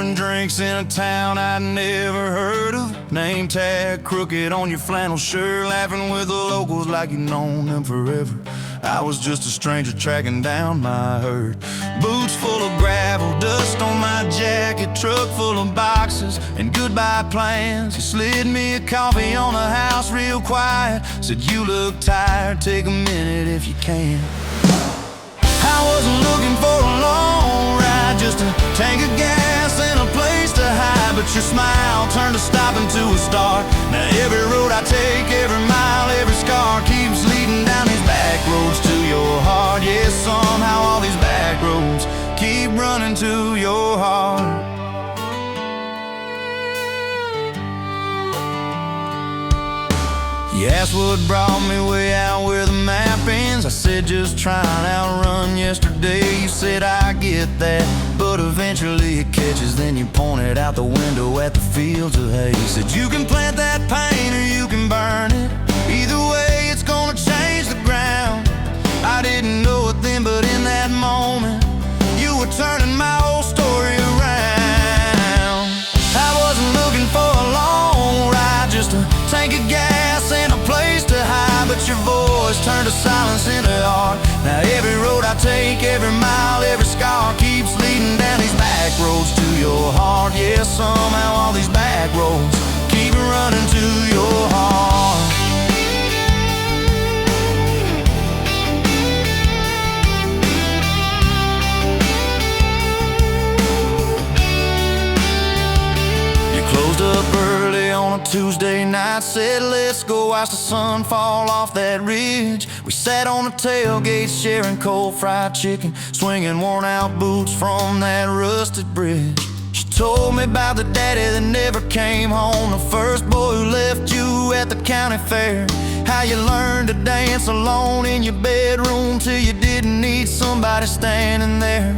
pouring drinks in a town I'd never heard of. Name tag crooked on your flannel shirt, laughing with the locals like you've known them forever. I was just a stranger tracking down my herd. Boots full of gravel, dust on my jacket, truck full of boxes and goodbye plans. He slid me a coffee on the house real quiet, said you look tired, take a minute if you can. I wasn't looking for a long ride, just a tank of gas and a place to hide. But your smile turned a stop into a start. Now every road I take, every mile, every scar keeps leading down these back roads to your heart. Yeah, somehow all these back roads keep running to your heart. You asked what brought me way out where the map ends. I said just trying to outrun yesterday. You said I get that, but eventually it catches. Then you pointed out the window at the fields of hay. Said you can plant that pain or you can burn it. Either way it's gonna change the ground. I didn't know it then, but in that moment you were turning my whole story around. I wasn't looking for a long ride, just a tank of gas and a place to hide. But your voice turned to silence into art. Now every road I take, every mile, every scar keeps leading down these back roads to your heart. Yeah, somehow all these back roads keep running to your heart. Closed up early on a Tuesday night, said let's go watch the sun fall off that ridge. We sat on the tailgate sharing cold fried chicken, swinging worn out boots from that rusted bridge. She told me about the daddy that never came home, the first boy who left you at the county fair. How you learned to dance alone in your bedroom till you didn't need somebody standing there.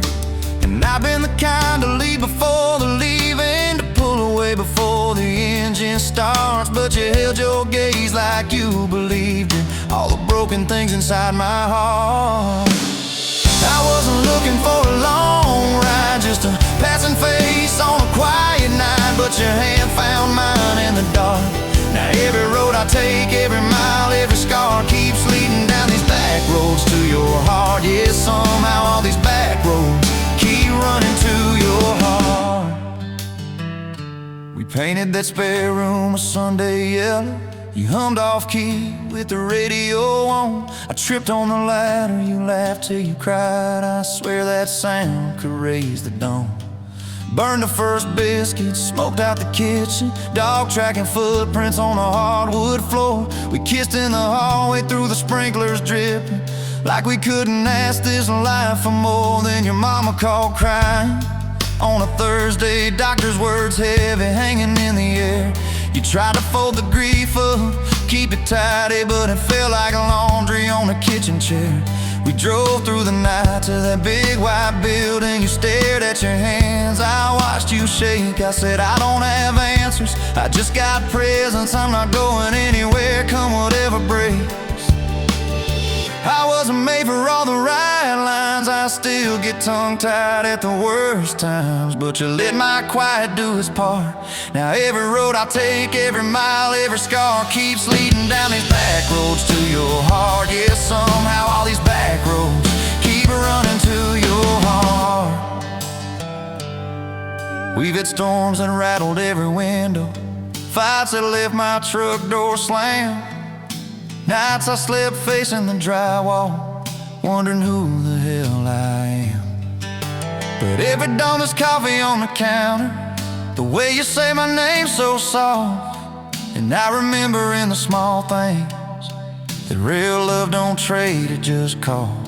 And I've been the kind to leave before the leaving, to pull away before the engine starts. But you held your gaze like you believed in all the broken things inside my heart. I wasn't looking for a long ride, just a passing face on a quiet night. But your hand found mine in the dark. Now every road I take, every mile, every scar keeps leading down these back roads to your heart. Yeah, somehow all these back roads keep running to your heart. We painted that spare room a Sunday yellow. You hummed off key with the radio on. I tripped on the ladder, you laughed till you cried. I swear that sound could raise the dawn. Burned the first biscuit, smoked out the kitchen, dog tracking footprints on the hardwood floor. We kissed in the hallway through the sprinklers dripping, like we couldn't ask this life for more. Than your mama called crying on a Thursday, doctor's words heavy hanging in the air. You tried to fold the grief up, keep it tidy, but it felt like laundry on a kitchen chair. We drove through the night to that big white building. You stared at your hands, I watched you shake. I said I don't have answers, I just got presents. I'm not going anywhere, come whatever breaks. I wasn't made for all the right lines, I still get tongue-tied at the worst times. But you let my quiet do its part. Now every road I take, every mile, every scar keeps leading down these back roads to your heart. Yeah, somehow all these back roads keep running to your heart. We've had storms that rattled every window, fights that left my truck door slammed. Nights I slept facing the drywall, wondering who the hell I am. But every dawn there's coffee on the counter, the way you say my name so soft. And I remember in the small things that real love don't trade, it just costs.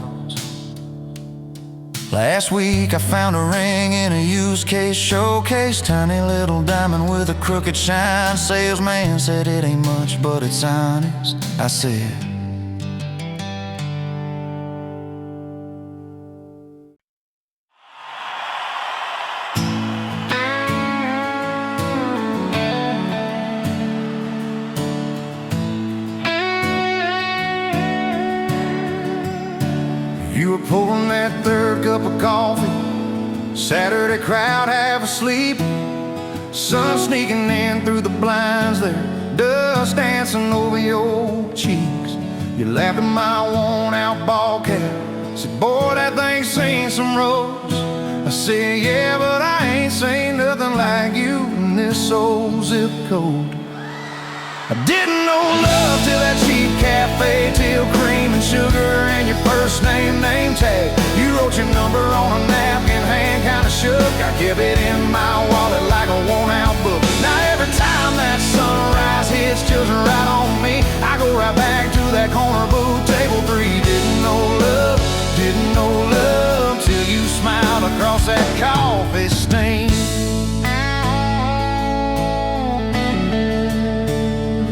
Last week I found a ring in a used case showcase, tiny little diamond with a crooked shine. Salesman said it ain't much, but it's honest. I said, you were pouring that third cup of coffee Saturday crowd half asleep, sun sneaking in through the blinds there, dust dancing over your cheeks. You laughed at my worn-out ball cap, said, boy, that thing's seen some roads. I said, yeah, but I ain't seen nothing like you in this old zip code. I didn't know love till that cheap cafe, till cream and sugar and your first name tag. You wrote your number on a napkin, hand kinda shook. I kept it in my wallet like a worn-out book. Now every time that sunrise hits just right on me, I go right back to that corner booth, table 3. Didn't know love till you smiled across that coffee stain.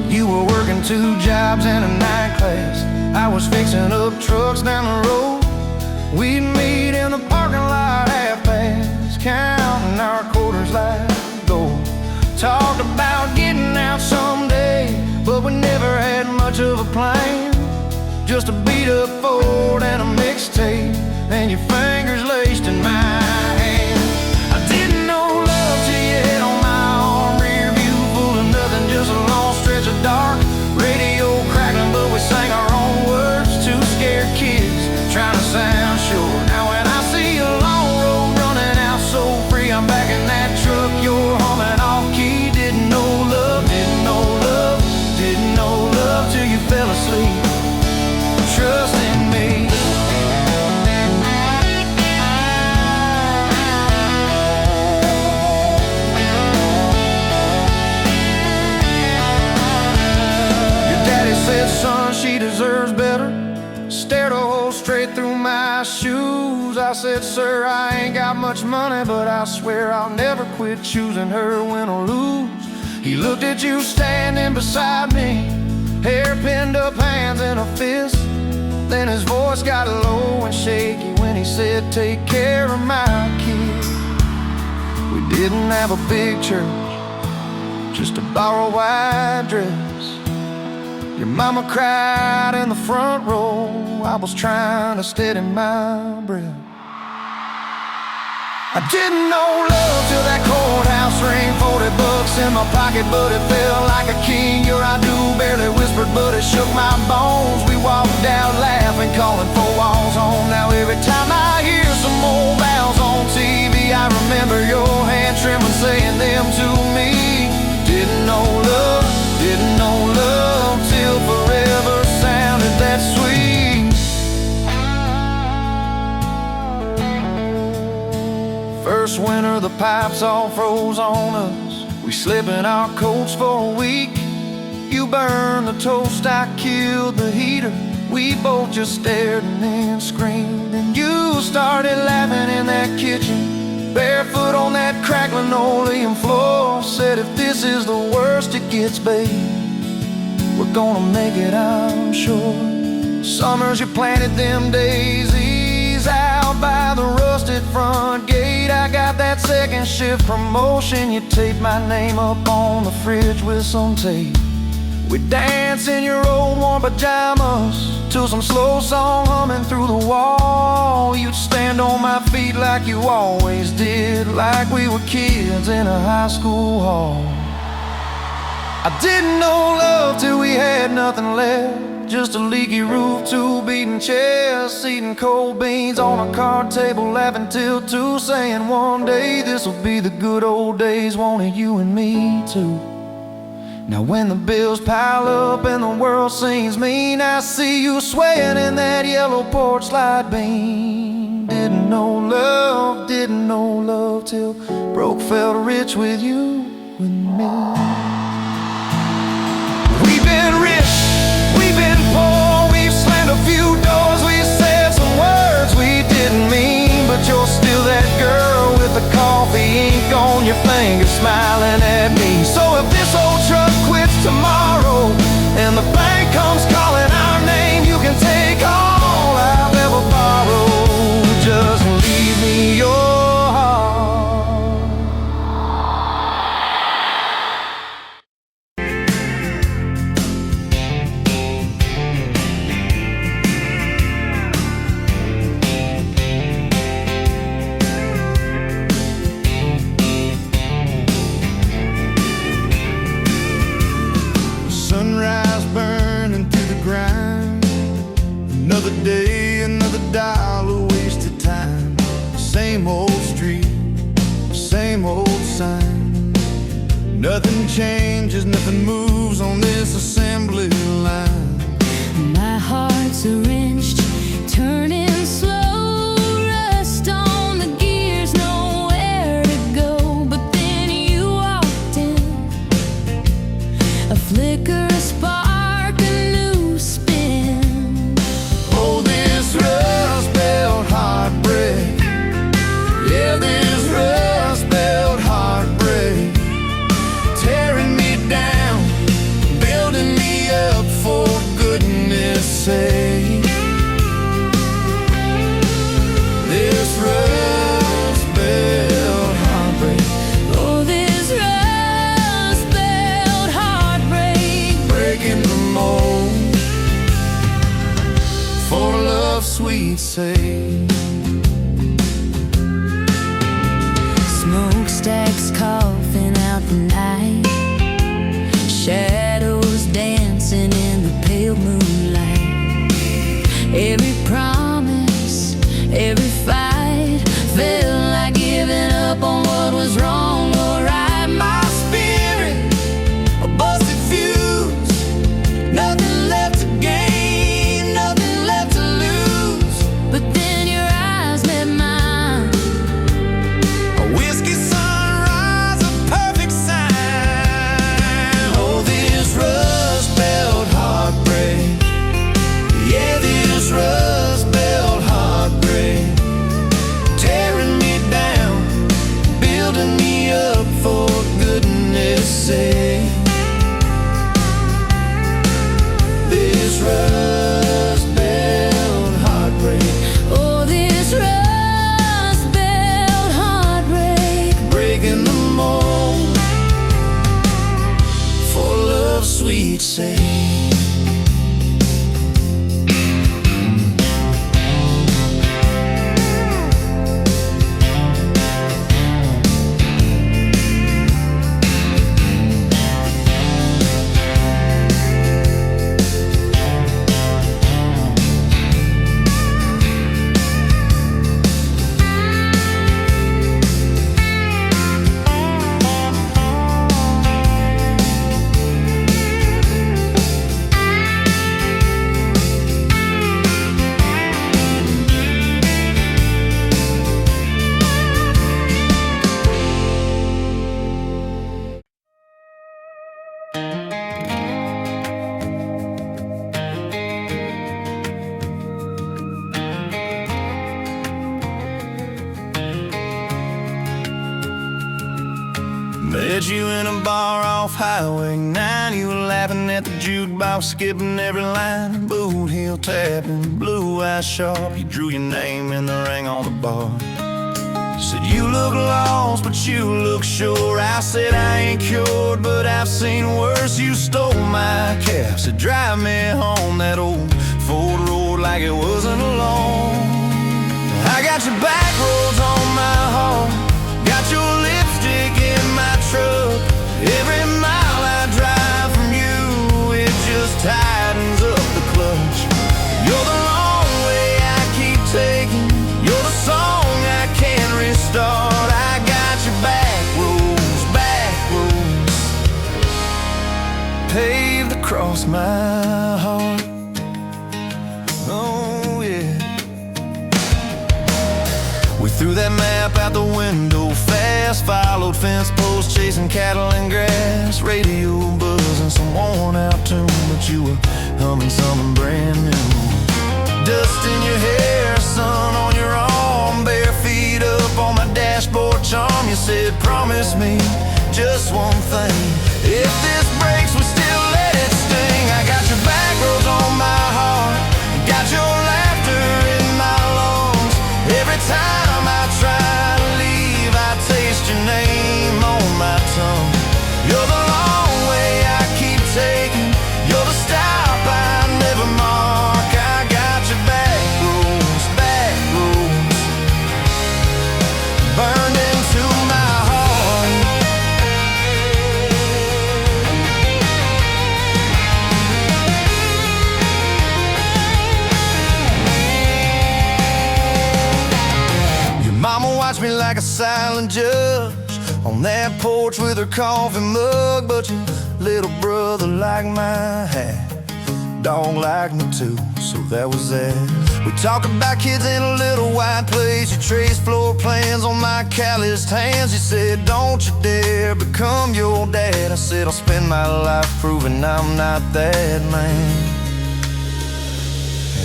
You were working 2 jobs and a night class. I was fixing up trucks down the road. We'd meet in the parking lot half-past, counting our quarters like gold. Talked about getting out someday, but we never had much of a plan. Just a beat-up Ford and a mixtape, and your fingers laced in my hand. I didn't know love till you hit on my arm, rear view full of nothing, just a long stretch of dark. Radio crackling, but we sang our own words. 2 scared kids trying to sound sure. Now when I see a long road running out so free, I'm back in that truck, you're humming off key. Didn't know love till you fell asleep. Trust in me. Your daddy said, son, she deserves better. Stared a hole straight through my shoes. I said, sir, I ain't got much money, but I swear I'll never quit choosing her, win or lose. He looked at you standing beside me, hair pinned up, hands in a fist. Then his voice got low and shaky when he said, take care of my kid. We didn't have a big church, just a borrowed white dress. Your mama cried in the front row, I was trying to steady my breath. I didn't know love till that courthouse ring, 40 bucks in my pocket, but it felt like a king. Your I do barely whispered, but it shook my bones. We walked out laughing, calling 4 walls home. Now every time I hear some old vows on TV, I remember your hand trembling, saying them to me. Didn't know love till forever sounded that sweet. First winter, the pipes all froze on us. We slept in our coats for a week. You burned the toast, I killed the heater. We both just stared and then screamed. And you started laughing in that kitchen, barefoot on that cracked linoleum floor. Said, if this is the worst it gets, babe, we're gonna make it, I'm sure. Summers you planted them daisies out by the rusted front gate. I got that second shift promotion. You taped my name up on the fridge with some tape. We dance in your old warm pajamas to some slow song humming through the wall. You'd stand on my feet like you always did, like we were kids in a high school hall. I didn't know love till we had nothing left, just a leaky roof, 2 beating chests, eating cold beans on a card table, laughing till 2, saying one day this'll be the good old days, wanted you and me too. Now when the bills pile up and the world seems mean, I see you swaying in that yellow porch light beam. Didn't know love till broke felt rich with you and me. We've been rich, we've been poor, we've slammed a few doors, we've said some words we didn't mean, but you're still that girl with the coffee ink on your finger smiling at me. So if this old truck quits tomorrow and the bank comes calling our name, you can take all I've ever borrowed, just leave me your heart. Nothing changes, nothing moves on this assembly line. My heart's wrenched, turning slow, rust on the gears, nowhere to go. But then you walked in, a flicker, a spark, a new spin. Oh, this rust belt heartbreak. Yeah, this rust belt heartbreak. Tearing me down, building me up, for goodness sake. This rust belt heartbreak. Oh, this rust belt heartbreak. Breaking the mold, for love's sweet sake. Smokestacks coughing out the night, shadows dancing in the pale moonlight. Every promise, every fight felt like giving up on what was wrong or right. My spirit, a busted fuse. Nothing left to gain, nothing left to lose. But then your eyes met mine. A whiskey sunrise, a perfect sign. Oh, this rust belt heartbreak. Yeah, this rust belt heartbreak. Tearing me down, building me up, for goodness sake. This rust belt heartbreak. Oh, this rust belt heartbreak. Breaking the mold, for love's sweet sake. Met you in a bar off Highway 9. You were laughing at the jukebox, skipping every line. Boot heel tapping, blue eyes sharp. You drew your name in the ring on the bar. Said you look lost, but you look sure. I said I ain't cured, but I've seen worse. You stole my cab, said drive me home. That old Ford road like it wasn't alone. I got your back roads on my heart, got your lipstick in my truck. Every mile I drive from you, it just tightens up the clutch. You're the long way I keep taking, you're the song I can't restart. I got your back roads paved across my heart. Oh yeah. We threw that map out the window fast, followed fence posts, chasing cattle and grass. Radio buzzing some worn out tune, but you were humming something brand new. Dust in your hair, sun on your arm, bare feet up on my dashboard charm. You said promise me just one thing, if this breaks we still let it sting. I got your back roads on my heart, got your laughter in my lungs. Every time I try to leave, I taste your name on my tongue. You're the long way I keep taking, you're the stop I never mark. I got your back roads burned into my heart. Your mama watched me like a silent judge on on that porch with her coffee mug. But your little brother liked my hat, dog liked me too, so that was that. We talked about kids in a little white place. You traced floor plans on my calloused hands. You said, don't you dare become your dad. I said, I'll spend my life proving I'm not that man.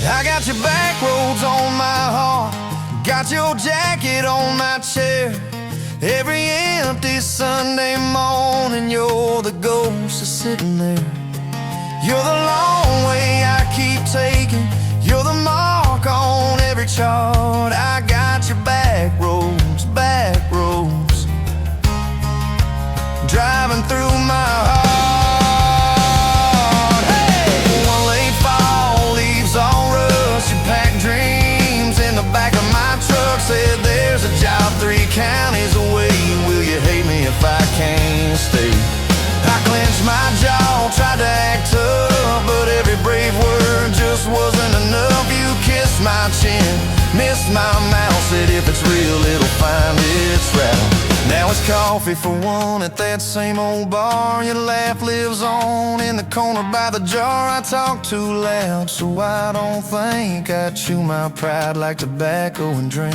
I got your back roads on my heart, got your jacket on my chair. Every empty Sunday morning, you're the ghost that's sitting there. You're the long way I keep taking, you're the mark on every chart. I got your back roads, driving through my heart. Hey! One late fall, leaves all rust. You pack dreams in the back of my truck. Said there's a job 3 counties away. Will you hate me if I can't stay? I clenched my jaw, tried to act tough, but every brave word just wasn't enough. You kissed my chin, missed my mouth, said if it's real it'll find its route. Now it's coffee for one at that same old bar. Your laugh lives on in the corner by the jar. I talk too loud, so I don't think I chew my pride like tobacco and drink.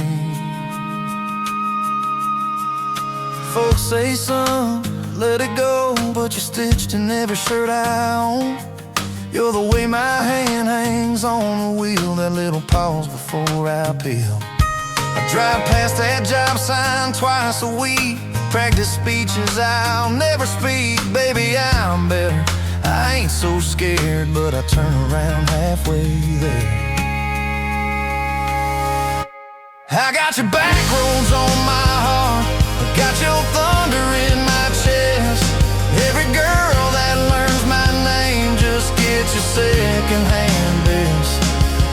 Folks say, son, let it go, but you're stitched in every shirt I own. You're the way my hand hangs on the wheel, that little pause before I peel. I drive past that job sign twice a week, practice speeches I'll never speak. Baby, I'm better, I ain't so scared, but I turn around halfway there. I got your back roads on my heart, I got your thunder in my chest. Every girl that learns my name just gets your second-hand best.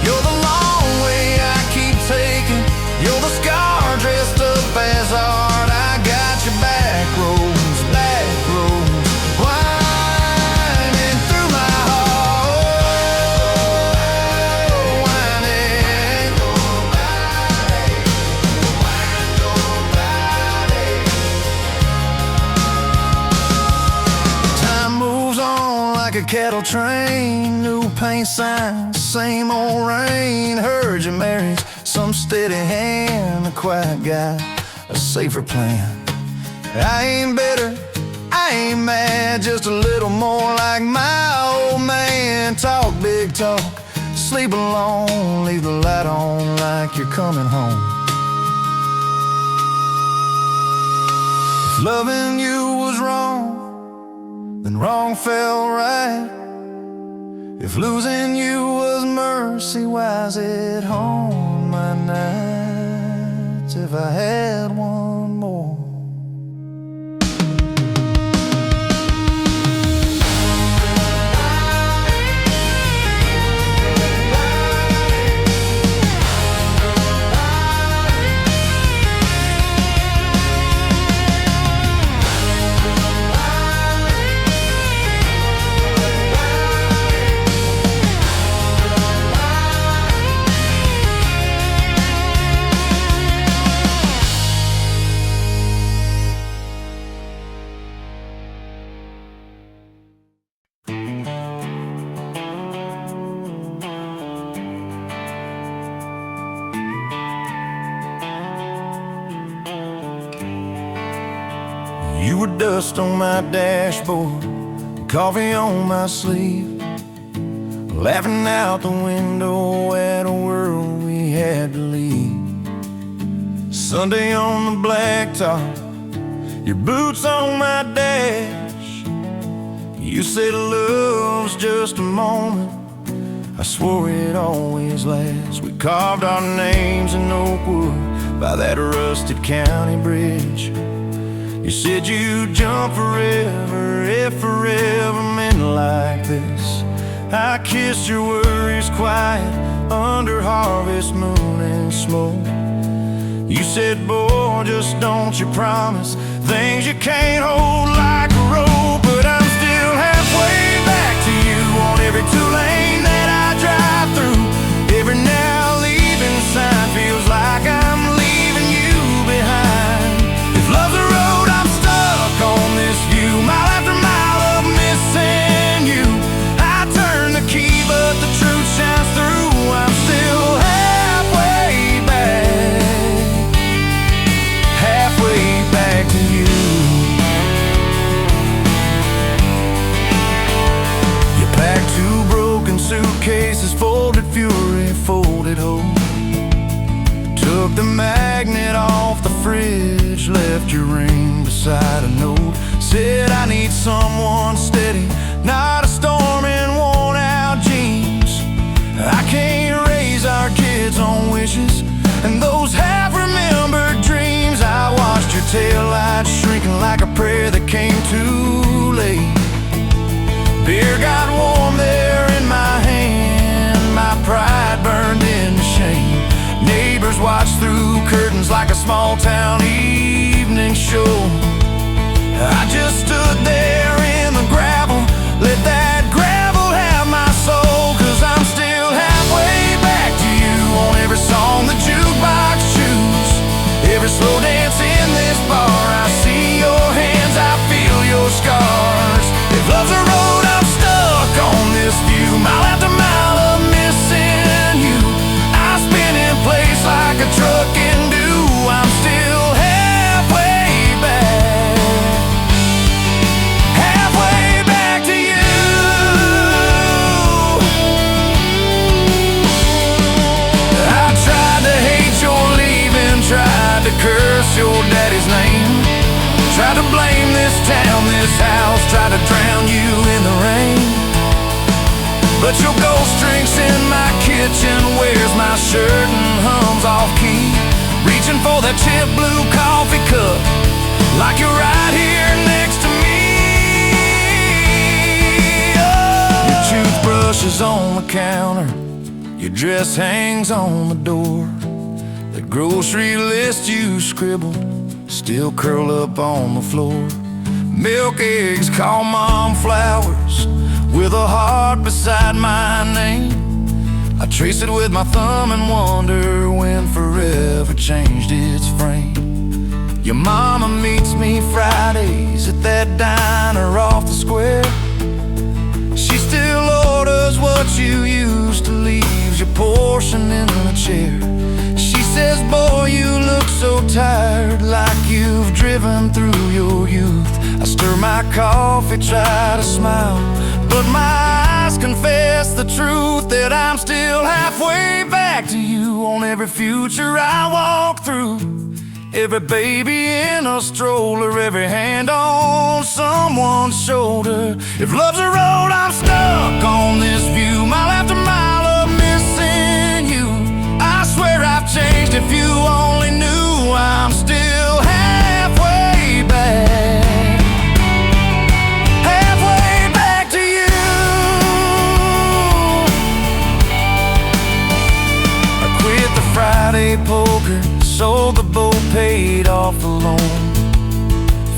You're the long way I keep taking, you're the scar dressed up as art. I got your back roads, winding through my heart, winding. Time moves on like a cattle train, new paint signs, same old rain. Heard you married some steady hand, a quiet guy, a safer plan. I ain't bitter, I ain't mad, just a little more like my old man. Talk big talk, sleep alone, leave the light on like you're coming home. If loving you was wrong, then wrong felt right. If losing you was mercy, why's it haunt my nights? If I had one more. You were dust on my dashboard, coffee on my sleeve, laughing out the window at a world we had to leave. Sunday on the blacktop, your boots on my dash. You said love's just a moment, I swore it always lasts. We carved our names in oak wood by that rusted county bridge. You said you'd jump forever if forever meant like this. I kissed your worries quiet under harvest moon and smoke. You said, boy, just don't you promise things you can't hold like a rope. But I'm still halfway back to you on every two-lane that I drive through. Every now leaving sign feels like I'm leaving you behind. If love's a road I'm stuck beside a note. Said I need someone steady, not a storm in worn out jeans. I can't raise our kids on wishes and those half-remembered dreams. I watched your taillights shrinking like a prayer that came too late. Beer got warm there in my hand, my pride burned into shame. Neighbors watched through curtains like a small town evening show. I just stood there in the gravel, let that gravel have my soul. Cause I'm still halfway back to you on every song the jukebox choose. Every slow dance in this bar, I see your hands, I feel your scars. If love's a road, I'm stuck on this view, mile after mile of missing you. I spin in place like a truck can do. I'm still halfway back to you. I tried to hate your leaving, tried to curse your daddy's name, tried to blame this town, this house, tried to drown you in the rain. But your ghost drinks in my kitchen, wears my shirt and hums off key, reaching for that chip blue coffee cup, like you're right here next to me. Oh. Your toothbrush is on the counter, your dress hangs on the door. The grocery list you scribbled still curl up on the floor. Milk, eggs, call mom flowers, with a heart beside my name. I trace it with my thumb and wonder when forever changed its frame. Your mama meets me Fridays at that diner off the square. She still orders what you used to, leaves your portion in the chair. She says, boy, you look so tired, like you've driven through your youth. I stir my coffee, try to smile, but my eyes confess the truth, that I'm still halfway back to you on every future I walk through. Every baby in a stroller, every hand on someone's shoulder. If love's a road, I'm stuck on this view, mile after mile of missing you. I swear I've changed, if you only knew. I'm still halfway back. Friday poker, sold the boat, paid off the loan,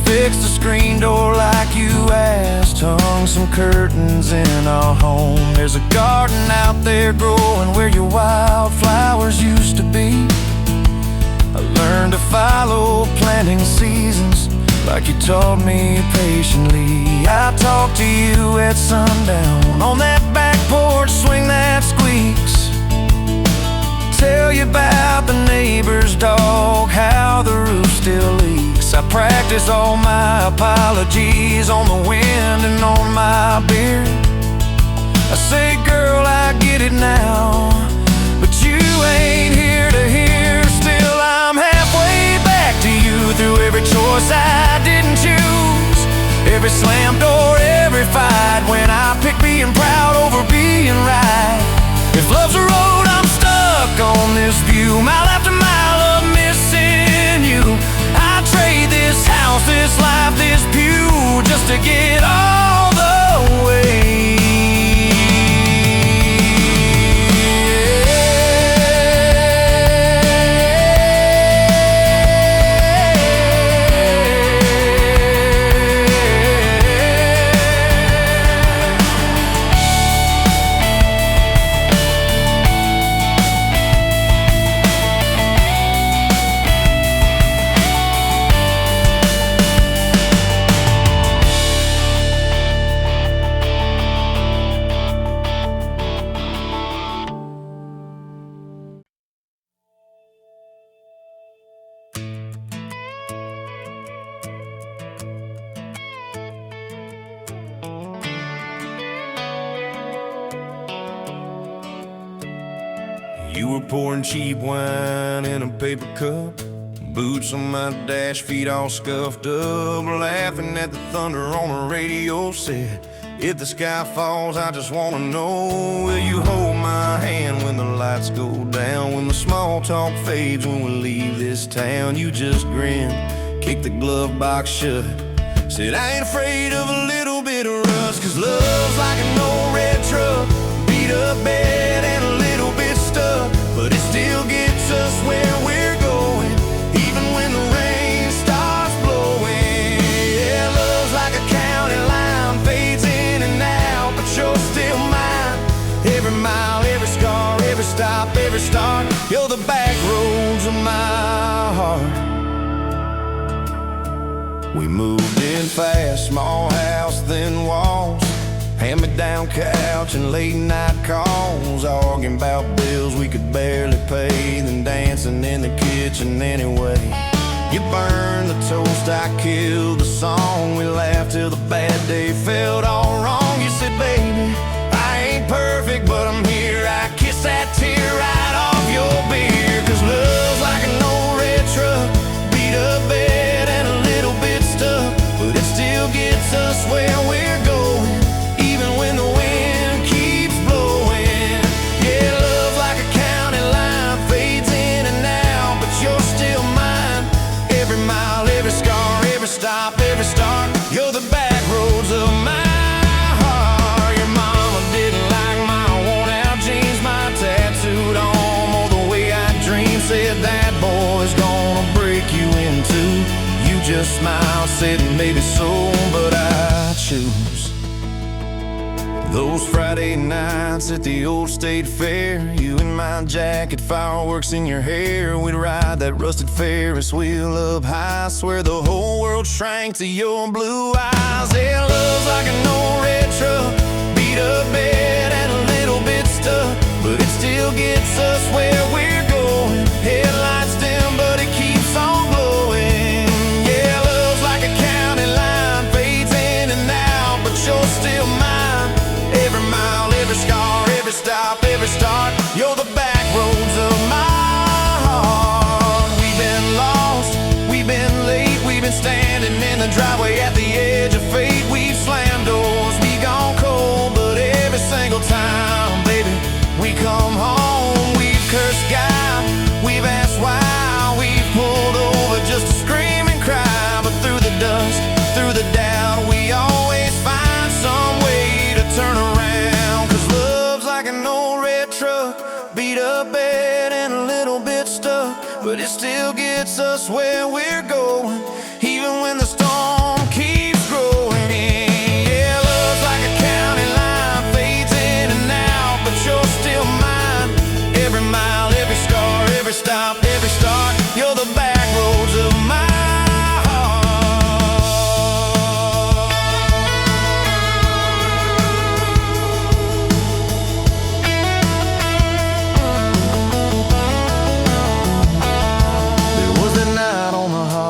fixed the screen door like you asked, hung some curtains in our home. There's a garden out there growing where your wildflowers used to be. I learned to follow planting seasons like you taught me patiently. I talk to you at sundown on that back porch, swing that squeaks, tell you about the neighbor's dog, how the roof still leaks. I practice all my apologies on the wind and on my beard. I say, girl, I get it now, but you ain't here to hear. Still, I'm halfway back to you through every choice I didn't choose, every slam door, every fight, when I pick being proud over being right. If love's a road, I'm stuck on this view, mile after mile of missing you. I trade this house, this life, this pew, just to get all the way. You were pouring cheap wine in a paper cup, Boots on my dash, feet all scuffed up, laughing at the thunder on the radio set. If the sky falls, I just wanna know, will you hold my hand when the lights go down? When the small talk fades, when we leave this town? You just grin, kick the glove box shut, said I ain't afraid of a little bit of rust. Cause love's like an old red truck, beat up bed and a little bit stuck, but it still gets us where we're going, even when the rain starts blowing. Yeah, love's like a county line, fades in and out, but you're still mine. Every mile, every scar, every stop, every start, you're the back roads of my heart. We moved in fast, small house, thin walls, hand-me-down couch and late-night calls, arguing about bills we could barely pay, then dancing in the kitchen anyway. You burned the toast, I killed the song, we laughed till the bad day felt all wrong. You said, baby, I ain't perfect, but I'm here. I kiss that tear right off your beer. Cause love's like an old red truck, beat up bed and a little bit stuck, but it still gets us where we're going, even when the wind keeps blowing. Yeah, love's like a county line, fades in and out, but you're still mine. Every mile, every scar, every stop, every start, you're the back roads of my heart. Your mama didn't like my worn-out jeans, my tattooed arm, or the way I dream. Said that boy's gonna break you in two. You just smiled, said maybe so, but I choose those Friday nights at the old state fair. You in my jacket, fireworks in your hair. We'd ride that rusted Ferris wheel up high, swear the whole world shrank to your blue eyes. Yeah, love's like an old red truck, beat up bed and a little bit stuck, but it still gets us where we're going. Headlights dim, but it keeps on glowing. Yeah, love's like a county line, fades in and out, but you're still mine. Every mile, every scar, every stop, every start, you're the back roads of my heart. We've been lost, we've been late, we've been standing in the driveway at the edge of fate. We've slammed doors, we gone cold, but every single time, baby, we come home. We've cursed God, we've asked why, we've pulled over just to scream and cry, but through the dust, through the doubt, we always find some way to turn around. Cause love's like an old red truck, beat up bed and a little bit stuck, but it still gets us where we're going, even when the storm keeps growing. Yeah, love's like a county line, fades in and out, but you're still mine. Every mile, every scar, every stop, every start, you're the back roads of my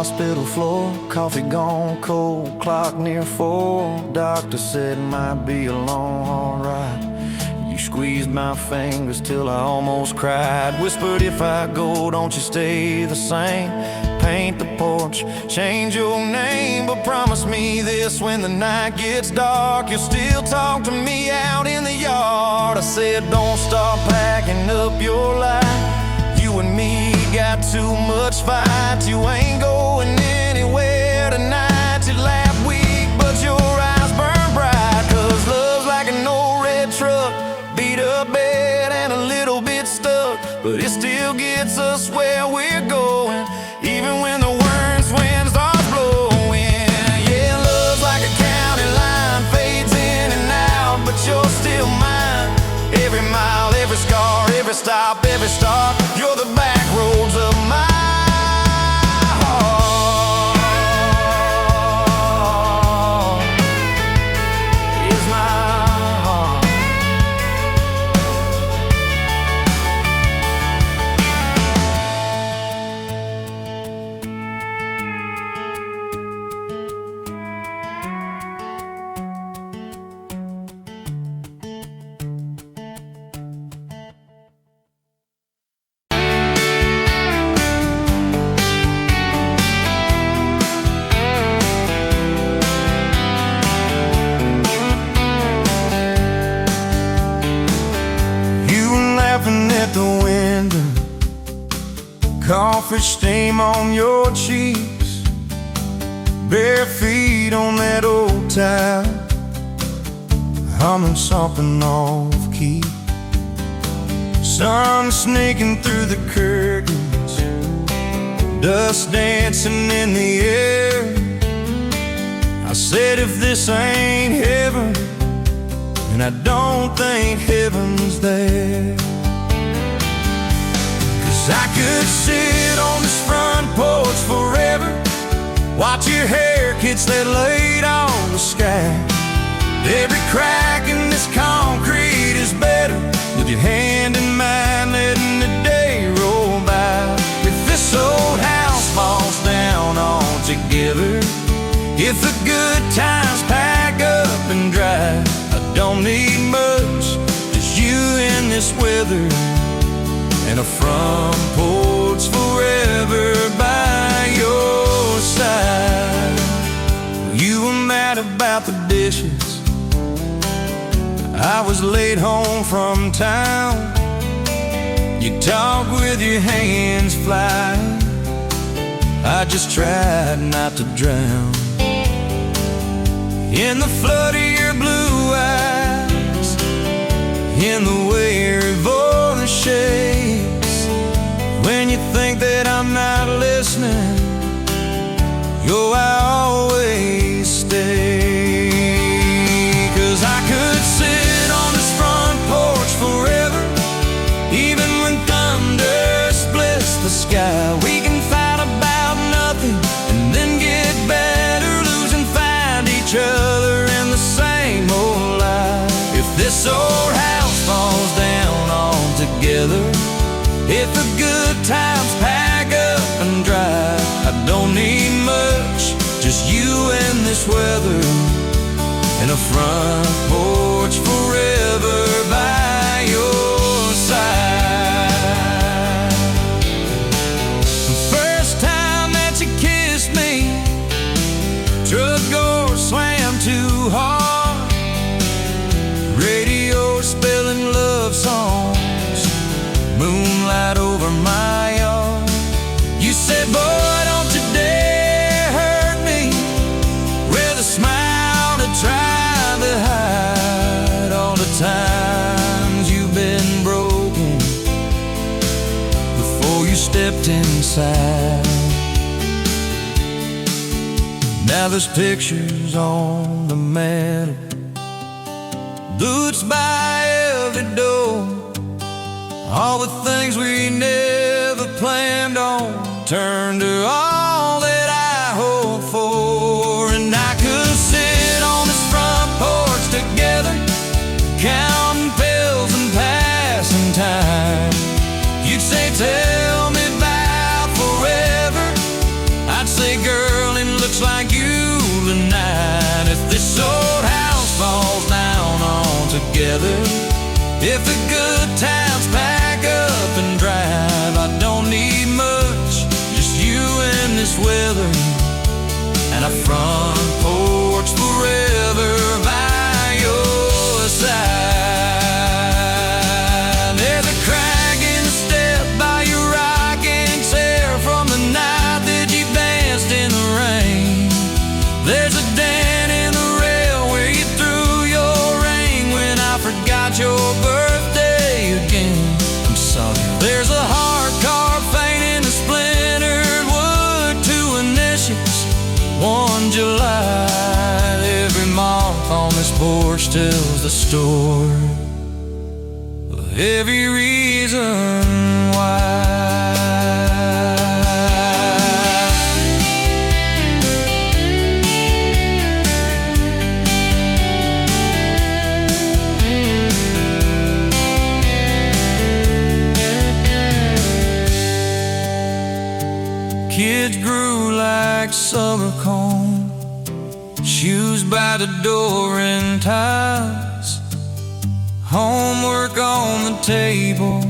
hospital floor, coffee gone cold, clock near 4. Doctor said it might be a long, hard ride. You squeezed my fingers till I almost cried. Whispered, if I go, don't you stay the same. Paint the porch, change your name, but promise me this, when the night gets dark, you'll still talk to me out in the yard. I said, don't stop packing up your life. You and me got too much fight. You ain't going anywhere tonight. You laugh weak, but your eyes burn bright. Cause love's like an old red truck, beat up bed and a little bit stuck, but it still gets us where we're going, even when the worst wind starts blowing. Yeah, love's like a county line, fades in and out, but you're still mine. Every mile, every scar, every stop, every start, you're the back roads of my heart. at the window, coffee steam on your cheeks, bare feet on that old tile, humming something off key. Sun sneaking through the curtains, dust dancing in the air. I said, if this ain't heaven, and I don't think heaven's there. 'Cause I could sit on this front porch forever, watch your hair kids that laid on the sky. Every crack in this concrete is better with your hand in mine, letting the day roll by. If this old house falls down altogether, if the good times pack up and drive, I don't need much, just you in this weather, and a front porch forever by your side. You were mad about the dishes, I was late home from town. You talk with your hands flying, I just tried not to drown in the flood of your blue eyes, in the way your voice shakes. When you think that I'm not listening, yo, I always stay. 'Cause I could sit on this front porch forever, even when thunder splits the sky. We can fight about nothing and then get better, lose and find each other in the same old life. If this old house falls down altogether, if the good times pack up and drive, I don't need much, just you and this weather, and a front porch forever by your side. The first time that you kissed me, truck door slammed too hard, radio spelling love songs, moonlight over my yard. You said, boy, don't you dare hurt me, with a smile to try to hide all the times you've been broken before you stepped inside. Now there's pictures on the mantle, boots by every door, all the things we never planned on turned to all that I hope for. And I could sit on this front porch together, counting pills and passing time. You'd say, tell me about forever, I'd say, girl, it looks like you tonight. If this old house falls down altogether, if the good times pack up and drive, I don't need much, just you and this weather, and a front porch forever by your side. There's a crack in the step by your rocking chair from the night that you danced in the rain. There's a dent in the rail where you threw your ring when I forgot your birthday again. I'm sorry. There's a hard carved fate in the splintered wood, two initials, 1 July. Every month on this porch tells the story of every reason why. Kids grew like summer corn, shoes by the door and ties, homework on the table,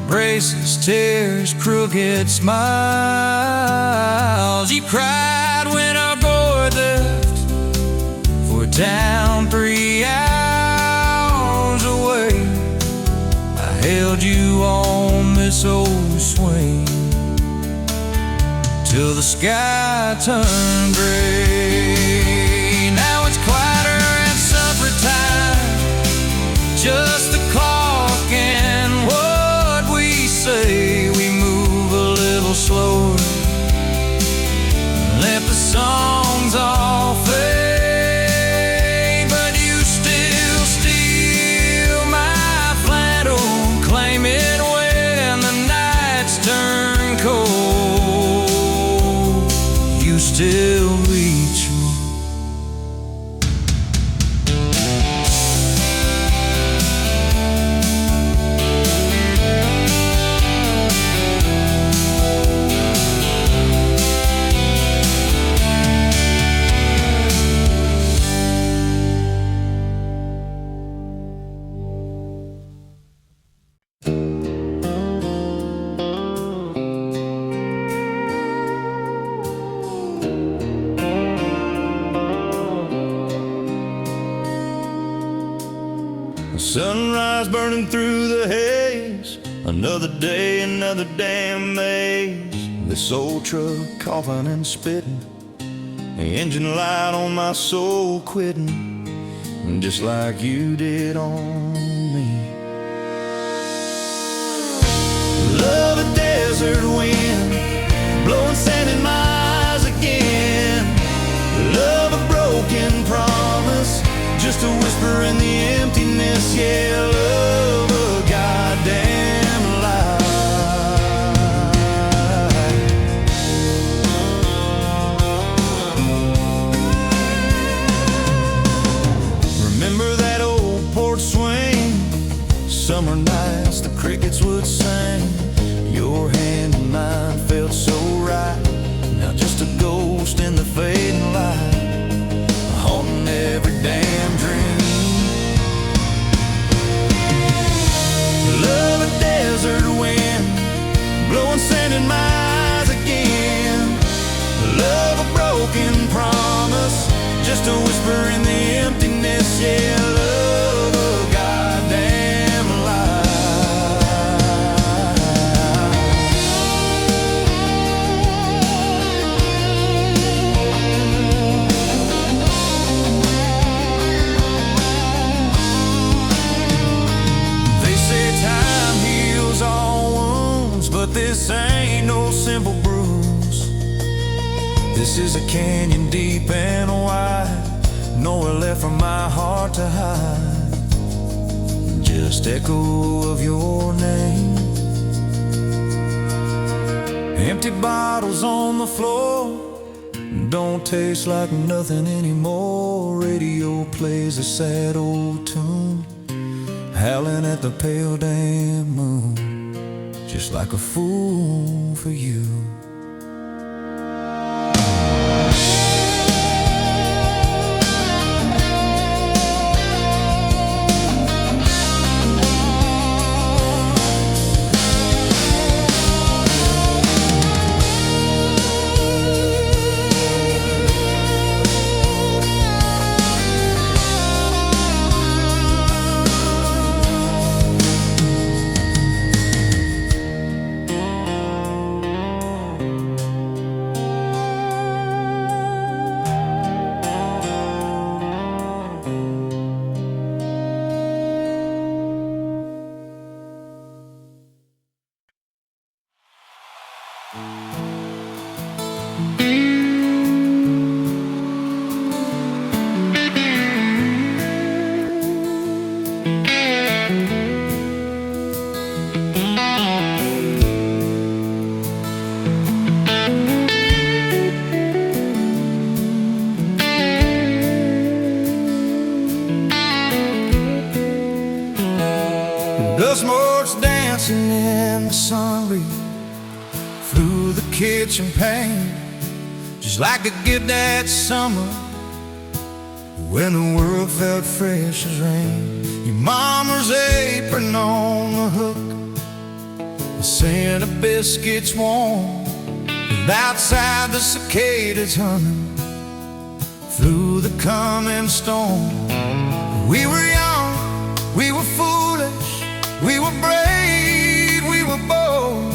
braces, tears, crooked smiles. You cried when our boy left for a town 3 hours away. I held you swing till the sky turned gray. Now it's quieter at supper time, just the clock and what we say. We move a little slower, let the songs all fade, but you still steal my flannel, claim it when the nights turn cold. You still reach me. Sunrise burning through the haze, another day, another damn maze. This old truck coughing and spitting, the engine light on my soul quitting, just like you did on me. Love a desert wind, blowing sand in my eyes again. Love a broken promise, just a whisper in the emptiness. Yeah, love a goddamn lie. Remember that old porch swing, summer nights the crickets would sing. Your hand in mine felt so right, now just a ghost in the fading light, haunting every damn dream. Love a desert wind, blowing sand in my eyes again. Love a broken promise, just a whisper in the emptiness. Yeah, love a goddamn this ain't no simple bruise. This is a canyon deep and wide, nowhere left for my heart to hide. Just echo of your name. Empty bottles on the floor, don't taste like nothing anymore. Radio plays a sad old tune, howling at the pale damn moon, just like a fool for you. Dust motes dancing in the sun breeze through the kitchen pane, just like the gift that summer when the world felt fresh as rain. Your mama's apron on the hook, the scent of biscuits warm, and outside the cicadas humming through the coming storm. We were young, we were foolish, we were brave, we were bold,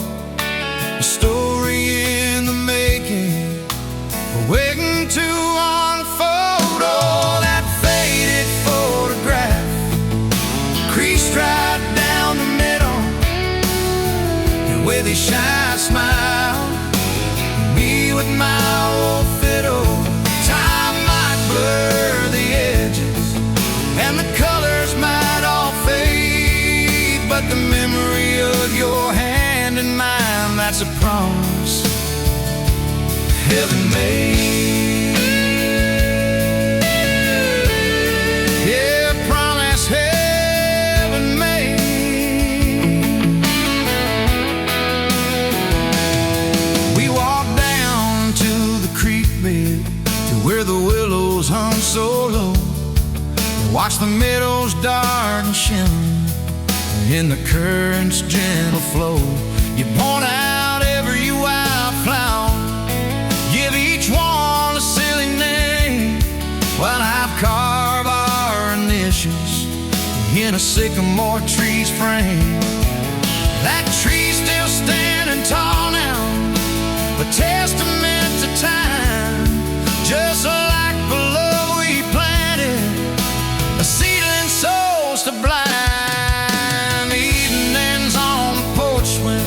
low. Watch the meadows dark and shimmer in the current's gentle flow. You point out every wildflower, give each one a silly name, while I've carved our initials in a sycamore tree's frame. That tree's still standing tall now, a testament to time, just like the love we planted, a seedling souls to blind. Evenings on the porch when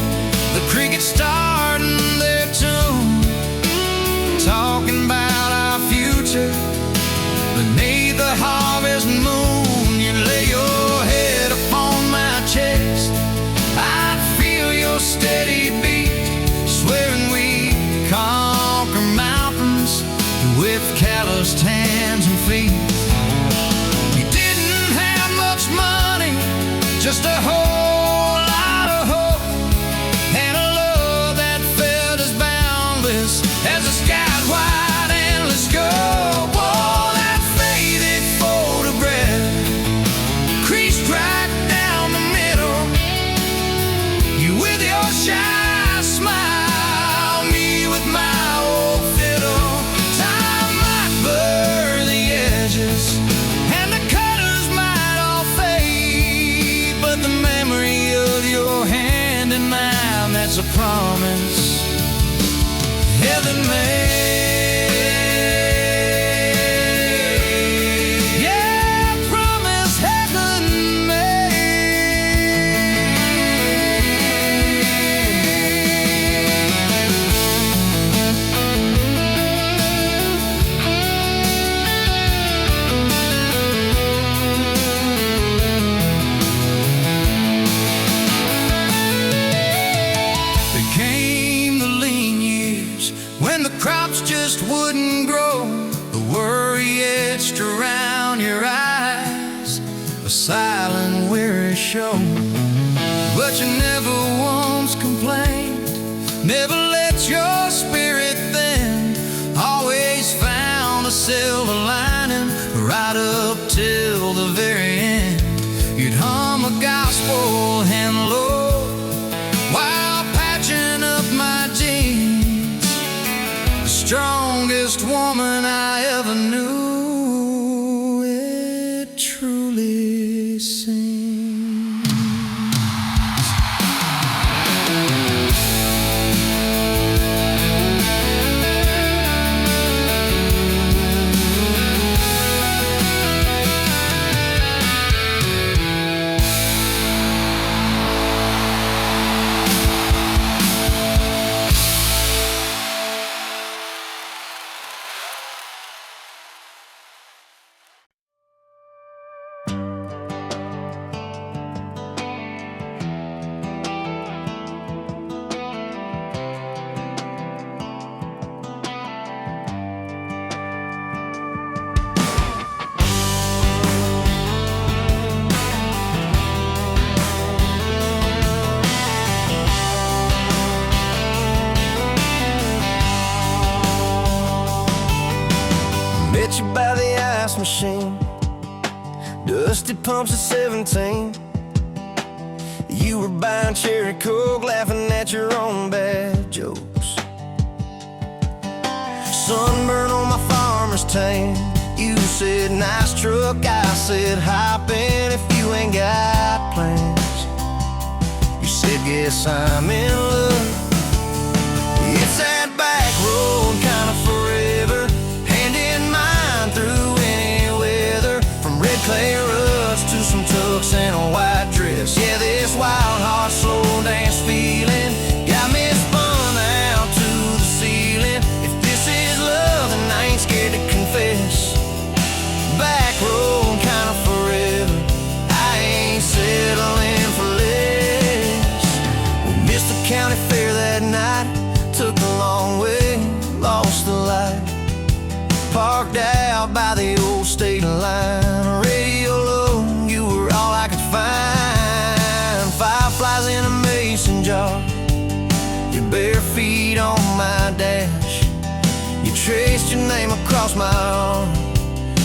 the crickets starting their tune, talking about our future beneath the harvest moon. You lay your head upon my chest, I'd feel your steady beat, swearing we conquer mountains with calloused hands and feet. We didn't have much money, just a whole lot of hope, and a love that felt as boundless as the sky's wide endless scope. Oh, that faded photograph creased right down the middle, you with your shy smile, me with my old fiddle. Time might blur the edges and the colors might all fade, but the memory of your hand in mine, that's a promise heaven made. Yeah, promise heaven Came the lean years when the crops just wouldn't grow, the worry etched around your eyes, a silent weary show. But you never once complained, never let your spirit thin, always found a silver lining right up till the very end. You'd hum a gospel and low while patching up my jeans, the strongest woman I ever knew, it truly seems. Met you by the ice machine, dusty pumps at 17. You were buying cherry coke, laughing at your own bad jokes. Sunburn on my farmer's tan, you said nice truck, I said hop in if you ain't got plans. You said guess I'm in love. It's that back road kind of forever, hand in mine through any weather, from red clay ruts to some tux and a white dress. Yeah, this wild heart slow dance feeling got me spun out to the ceiling. If this is love, then I ain't scared to confess. Back road kind of forever, I ain't settling for less. We missed the county fair that night, took the long way, lost the light, parked out by the old state line. Radio low, you were all I could find. Fireflies in a mason jar, your bare feet on my dash. You traced your name across my arm,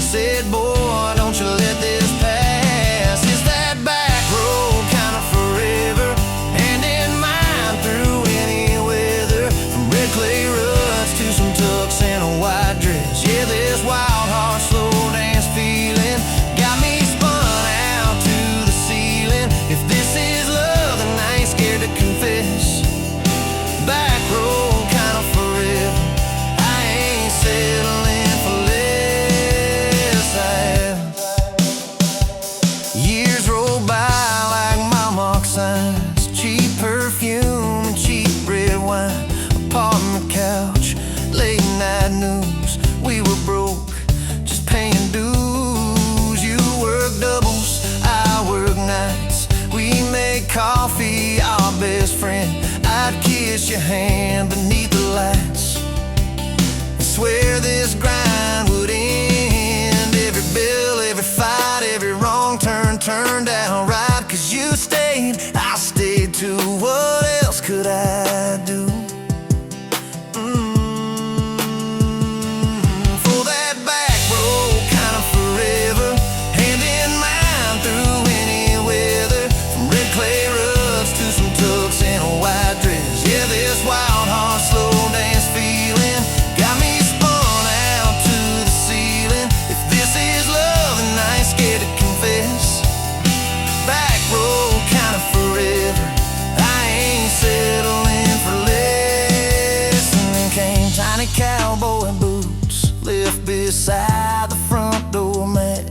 said, boy, don't you let this pass. It's that back road kind of forever, hand in mine through any weather. From red clay ruts to some tucks and a white dress. Yeah, this wild heart slow dance feeling got me spun out to the ceiling. If this is love, then I ain't scared to confess. Back road kind of forever, I ain't settling for less. I have. Years roll by like mile mark signs, cheap perfume and cheap red wine, apartment couch, late night news. We were broke, just paying dues. You work doubles, I work nights. We make coffee our best friend. I'd kiss your hand beneath the lights and swear this grind would end. Every bill, every fight, every wrong turn turned out right. 'Cause you stayed, I stayed too. What else could I do? For that back road kind of forever, hand in mine through any weather. From red clay ruts to some tucks and a white dress. Yeah, this wild heart slow dance feeling got me spun out to the ceiling. If this is love, then I ain't scared to confess. Back road kind of forever, I ain't settling for less. And then came tiny cowboy boots, left beside the front door mat,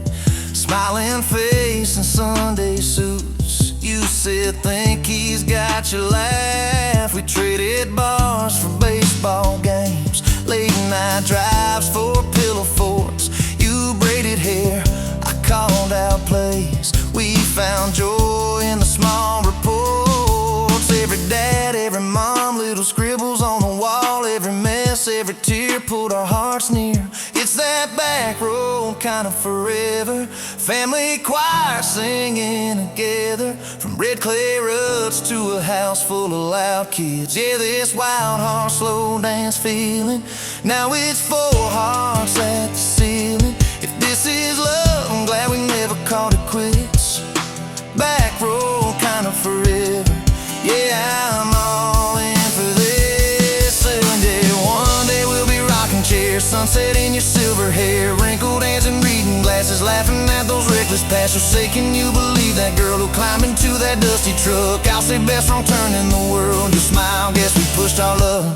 smiling face and Sunday suits. You said, think he's got your laugh. We traded bars for baseball games, late night drives for pillow forts. You braided hair, I called out plays. We found joy in the small reports. Every dad, every mom, little scribbles on the wall. Every mess, every tear pulled our hearts near. It's that back road kind of forever, family choir singing together. From red clay ruts to a house full of loud kids. Yeah, this wild heart slow dance feeling, now it's four hearts at the ceiling. If this is love, I'm glad we never called it quits. Back road kind of forever, yeah, I'm all in for this. And yeah, one day we'll be rocking chairs, sunset in your silver hair, wrinkled hands and reading glasses, laughing at those reckless pastors. Say, can you believe that girl who climbed into that dusty truck? I'll say best wrong turn in the world. You smile, guess we pushed our love.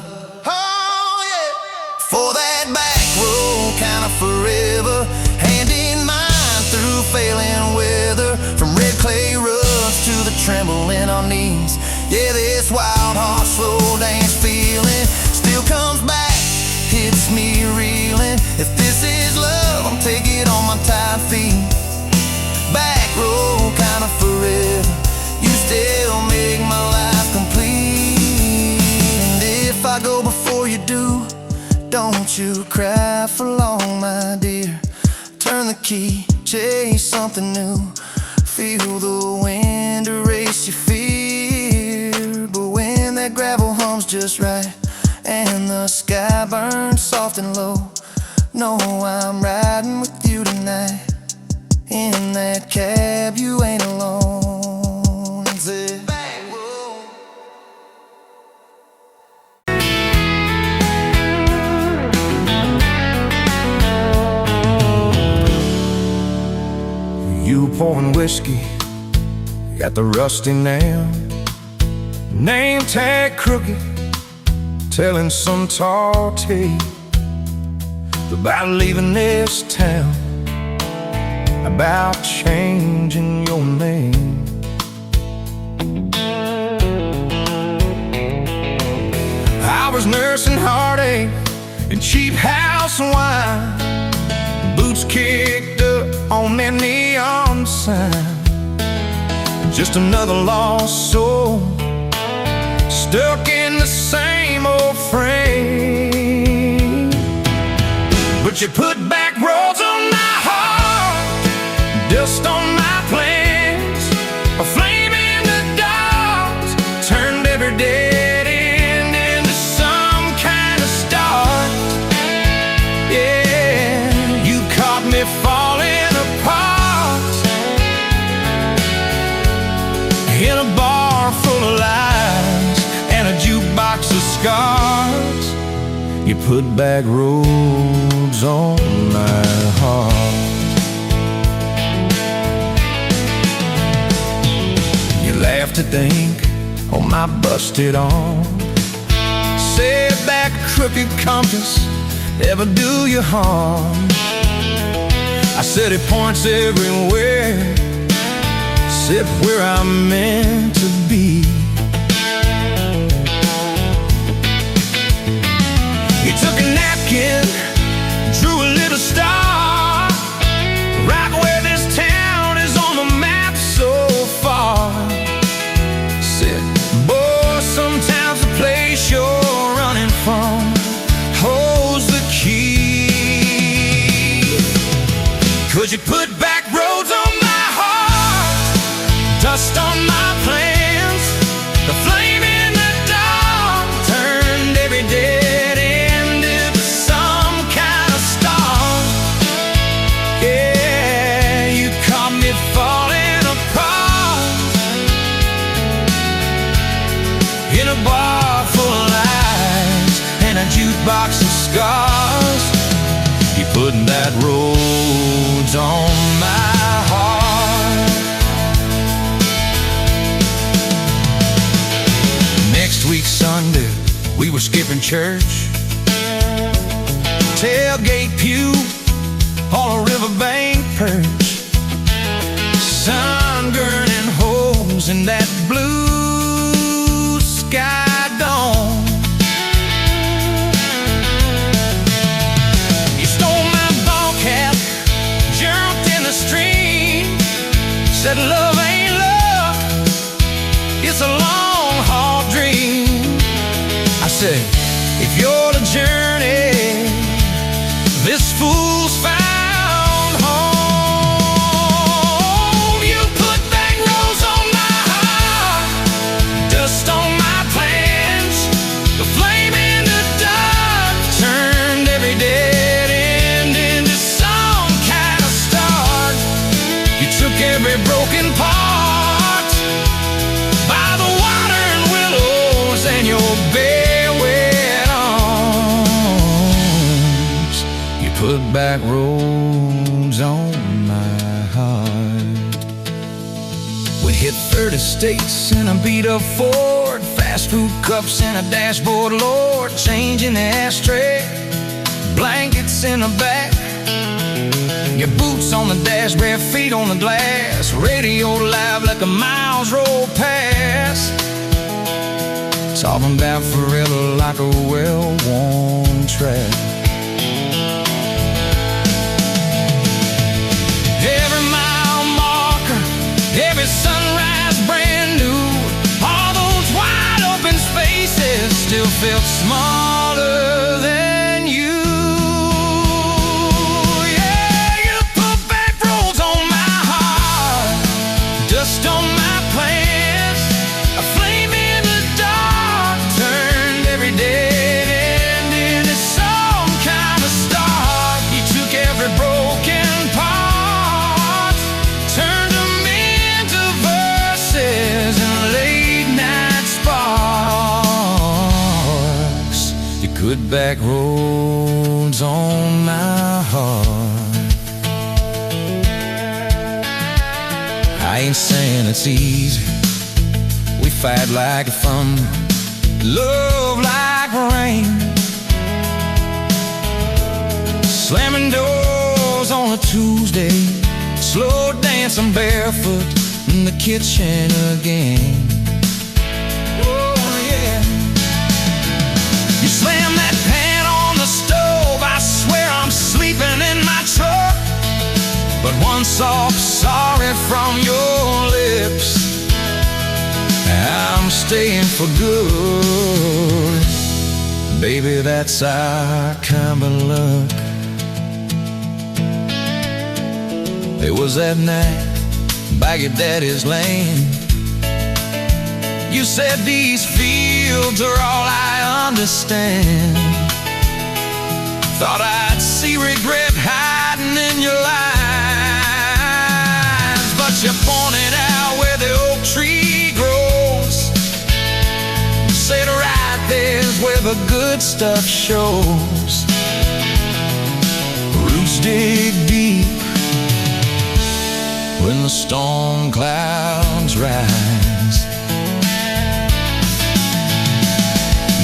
Oh yeah, for that back road kind of forever, hand in mine through failing weather. From red clay ruts to the tremble in our knees. Yeah, this wild heart slow dance feeling still comes back, hits me reeling. If this is love, I'm taking on my tired feet. Back road kind of forever, you still make my life complete. And if I go before you do, don't you cry for long, my dear. Turn the key, chase something new, feel the wind erase your fear. But when that gravel hums just right and the sky burns soft and low, know I'm riding with you tonight. In that cab, you ain't alone. It's it. You pouring whiskey, got the rusty nail, name tag crooked, telling some tall tale about leaving this town, about changing your name. I was nursing heartache and cheap house wine, boots kicked up on that neon sign. Just another lost soul, stuck in the same old frame. But you put back roads on my heart, dust on my plans, a flame in the dark, turned every dead end into some kind of start. Yeah, you caught me falling put back roads on my heart. You laugh to think on my busted arm. Said that crooked compass never do you harm. I said it points everywhere except where I'm meant to be. You took a napkin, drew a little star, right where this town is on the map so far. Said, boy, sometimes the place you're running from holds the key. Could you put back roads on my heart, dust on my plans? The flame in the dark turned every dead end into some kind of star. Yeah, you caught me falling apart in a bar full of lies and a jukebox of scars. You put that roads on my heart. Next week Sunday, we were skipping church. Tailgate pew on a riverbank perch. Sun gurning holes in that blue sky dome. Said love ain't love, it's a long haul dream. I said, if you're the journey, this fool's found home. You put back roads on my heart, dust on my plans. The flame in the dark turned every dead end into some kind of start. You took every broken part by the water and willows and your bare wet arms. You put back roads on my heart. We hit 30 states in a beat-up Ford, fast food cups in a dashboard, Lord, change in the ashtray, blankets in the back. Your boots on the dash, bare feet on the glass, radio live like a miles roll past. Talking about forever like a well-worn track. Every mile marker, every sunrise brand new. All those wide open spaces still felt smaller than you. Dust on my plans, a flame in the dark turned every dead end into some kind of start. You took every broken part, turned them into verses and late night sparks. You put back roads on my heart. I ain't saying it's easy. We fight like thunder, love like rain, slamming doors on a Tuesday, slow dancing barefoot in the kitchen again. Oh yeah. You slam that pan on the stove, I swear I'm sleeping in my truck. But one soft sorry from your lips, I'm staying for good. Baby, that's our kind of luck. It was that night by your daddy's land. You said these fields are all I understand. Thought I'd see regret hiding in your eyes, but you pointed out where the oak tree grows. Said right there's where the the good stuff shows. Roots dig deep when the storm clouds rise.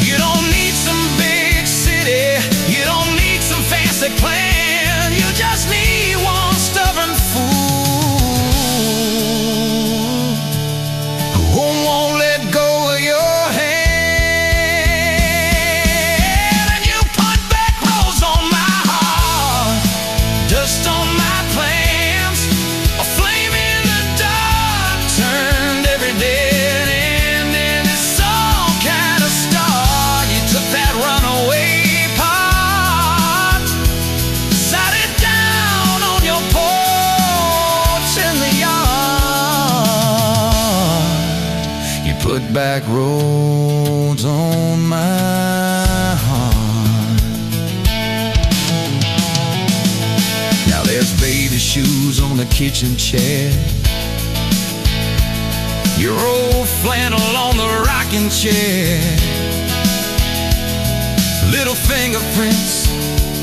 You don't need some big city, you don't need some fancy plan. You just need one stubborn fool who won't let go of your hand. And you put back roads on my heart, dust on my plans, a flame in the dark turned every dead end into some kind of star. You took that runaway part, sat it down on your porch in the yard. You put back roads on my heart. Now there's baby shoes on the kitchen chair, your old flannel on the rocking chair, little fingerprints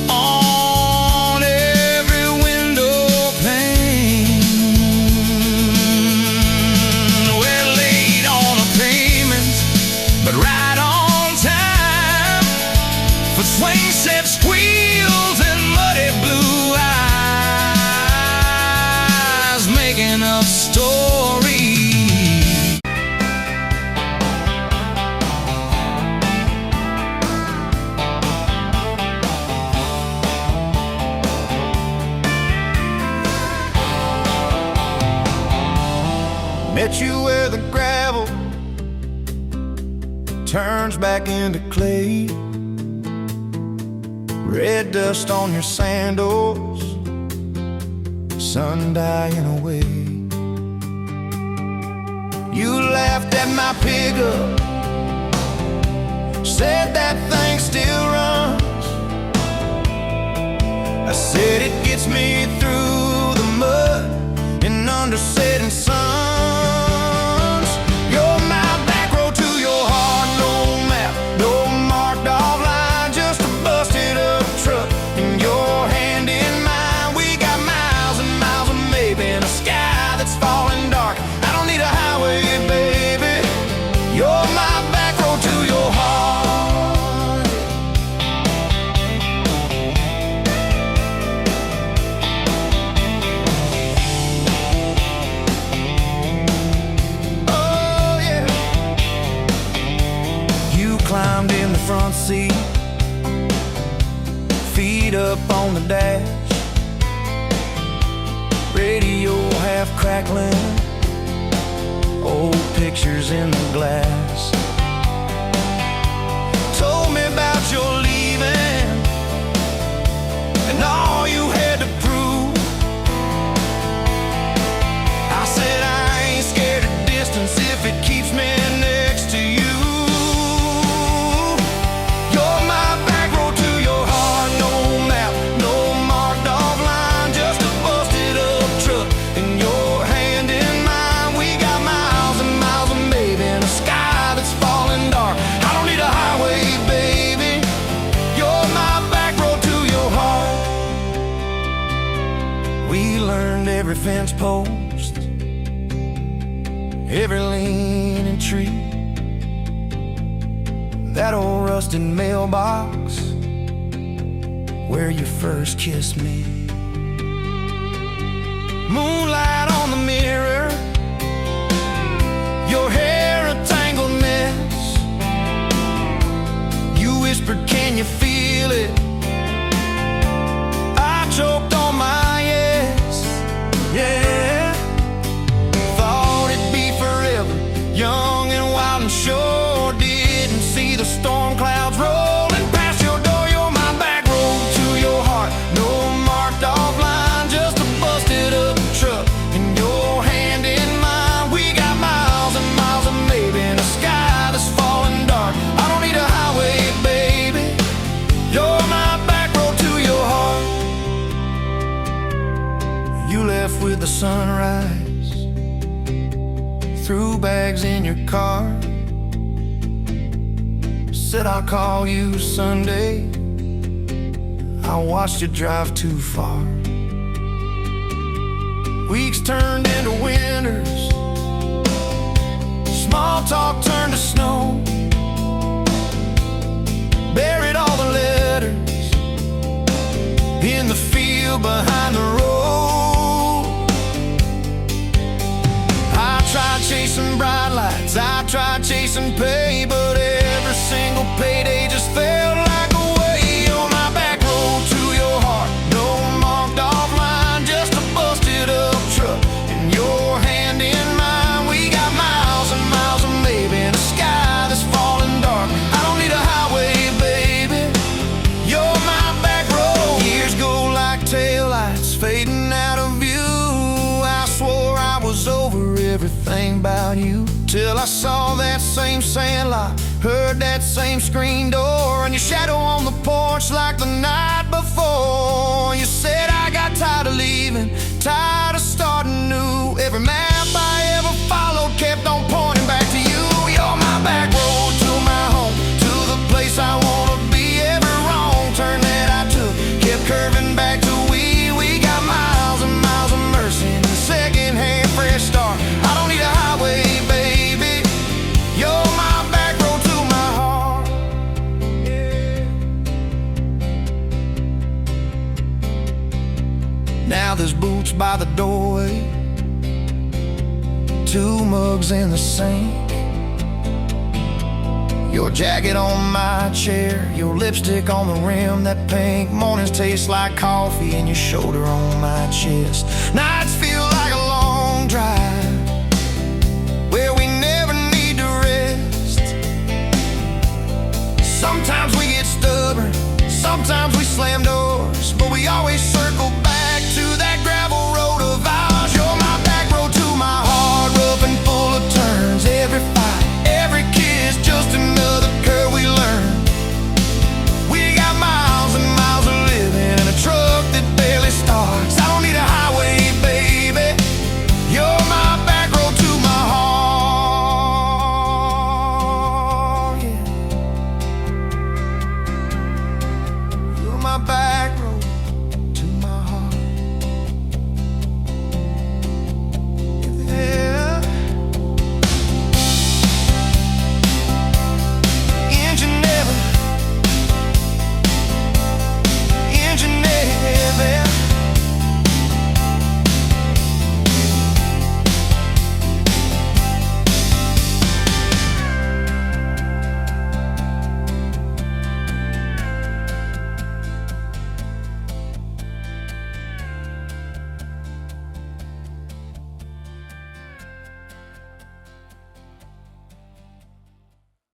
on every window pane. We're late on a payment, but right on time for swing set squeals and muddy blue eyes, making up stories. Met you where the gravel turns back into clay, red dust on your sandals, sun dying away. You laughed at my pickup, said that thing still runs. I said it gets me through the mud and under setting suns. You're my back road to your heart, no map, no marked off line, just a busted up truck and your hand in mine. We got miles and miles of maybe in a sky that's falling dark. I don't need a highway, baby. You're my back road to your heart. Oh yeah. You climbed in the front seat, feet up on the dash, radio half crackling, old pictures in the glass. Told me about your leaving and all you had to prove. I said I ain't scared of distance if it keeps me next to you. You're my back road to your heart, no map, no marked off line, just a busted up truck and your hand in mine. We got miles and miles of maybe in a sky that's falling dark. I don't need a highway, baby. You're my back road to your heart. We learned every fence post, every leaning tree, that old rusted mailbox where you first kissed me. Moonlight on the mirror, your hair a tangled mess. You whispered, can you feel it? I choked on my yes, yeah. Thought it'd be forever, young and wild and sure didn't see the storm clouds rolling past your door. You're my back road to your heart, no marked off line, just a busted up truck and your hand in mine. We got miles and miles of maybe in a sky that's falling dark. I don't need a highway, baby. You're my back road to your heart. You left with the sunrise, threw bags in your car, said I'll call you Sunday. I watched you drive too far. Weeks turned into winters, small talk turned to snow. Buried all the letters in the field behind the road. I tried chasing bright lights, I tried chasing pay, but every single payday just felt like a way on my back road to your heart. No marked off line, just a busted up truck and your hand in mine. We got miles and miles of maybe in a sky that's falling dark. I don't need a highway, baby, you're my back road. Years go like taillights fading out of view. I swore I was over everything about you, till I saw that same sandlot, heard that same screen door, and your shadow on the porch like the night before. You said I got tired of leaving, tired of starting new. Every map I ever followed kept on pointing back to you. You're my back road to my home, to the place I wanna be. Every wrong turn that I took kept curving back to we got miles and miles of mercy and a second-hand fresh start. I don't need a highway, baby, you're my back road to my heart. Yeah. Now there's boots by the doorway, two mugs in the sink, your jacket on my chair, your lipstick on the rim, that pink. Mornings taste like coffee and your shoulder on my chest. Nights